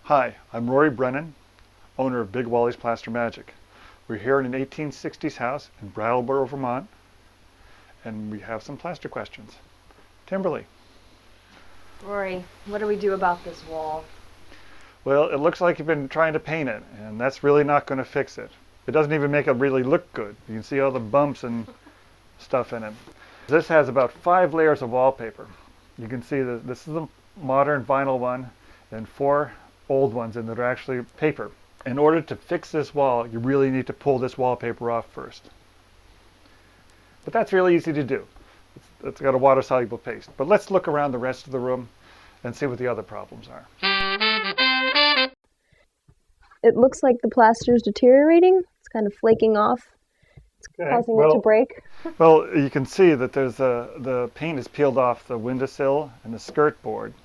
Hi, I'm Rory Brennan, owner of Big Wally's Plaster Magic. We're here in an 1860s house in Brattleboro, Vermont, and we have some plaster questions. Timberly. Rory, what do we do about this wall? Well, it looks like you've been trying to paint it, and that's really not going to fix it. It doesn't even make it really look good. You can see all the bumps and stuff in it. This has about 5 layers of wallpaper. You can see that this is a modern vinyl one and 4 old ones, and that are actually paper. In order to fix this wall, you really need to pull this wallpaper off first. But that's really easy to do. It's got a water-soluble paste. But let's look around the rest of the room and see what the other problems are. It looks like the plaster is deteriorating. It's kind of flaking off. It's causing it to break. Well, you can see that there's the paint is peeled off the windowsill and the skirt board.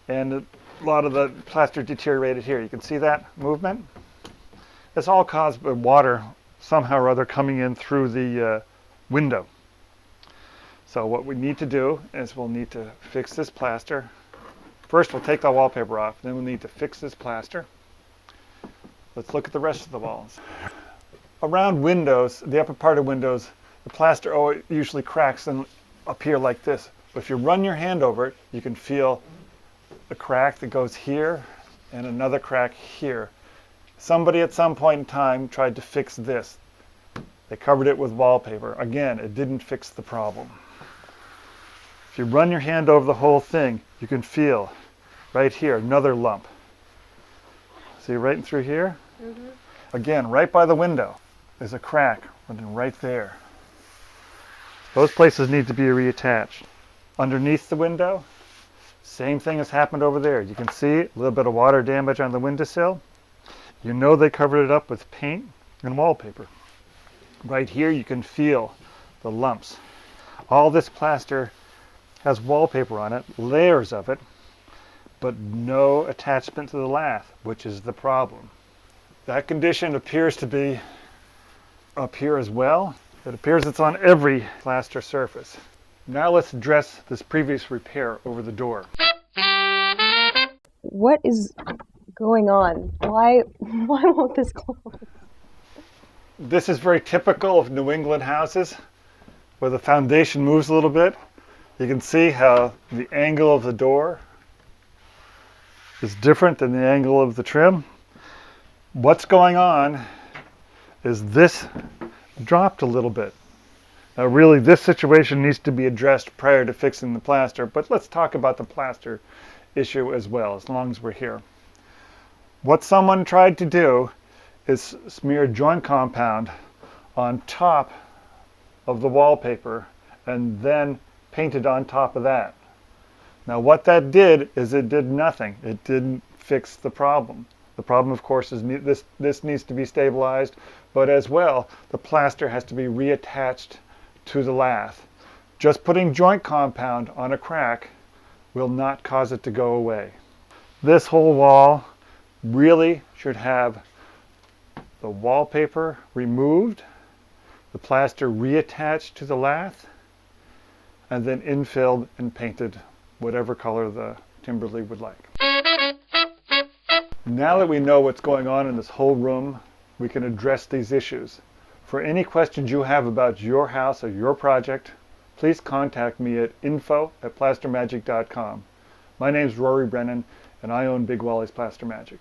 And a lot of the plaster deteriorated here. You can see that movement? It's all caused by water somehow or other coming in through the window. So what we need to do is we'll need to fix this plaster. First we'll take the wallpaper off, then we'll need to fix this plaster. Let's look at the rest of the walls. Around windows, the upper part of windows, the plaster usually cracks and appear like this. But if you run your hand over it, you can feel a crack that goes here and another crack here. Somebody at some point in time tried to fix this. They covered it with wallpaper. Again, it didn't fix the problem. If you run your hand over the whole thing, you can feel right here another lump. See right through here? Mm-hmm. Again, right by the window, there's a crack running right there. Those places need to be reattached. Underneath the window, same thing has happened over there. You can see a little bit of water damage on the windowsill. You know they covered it up with paint and wallpaper. Right here you can feel the lumps. All this plaster has wallpaper on it, layers of it, but no attachment to the lath, which is the problem. That condition appears to be up here as well. It appears it's on every plaster surface. Now let's address this previous repair over the door. What is going on? Why won't this close? This is very typical of New England houses, where the foundation moves a little bit. You can see how the angle of the door is different than the angle of the trim. What's going on is this dropped a little bit. Now really this situation needs to be addressed prior to fixing the plaster, but let's talk about the plaster issue as well, as long as we're here. What someone tried to do is smear joint compound on top of the wallpaper and then painted on top of that. Now what that did is it did nothing. It didn't fix the problem. The problem, of course, is this needs to be stabilized, but as well, the plaster has to be reattached to the lath. Just putting joint compound on a crack will not cause it to go away. This whole wall really should have the wallpaper removed, the plaster reattached to the lath, and then infilled and painted whatever color the Timberly would like. Now that we know what's going on in this whole room, we can address these issues. For any questions you have about your house or your project, please contact me at info@plastermagic.com. My name's Rory Brennan, and I own Big Wally's Plaster Magic.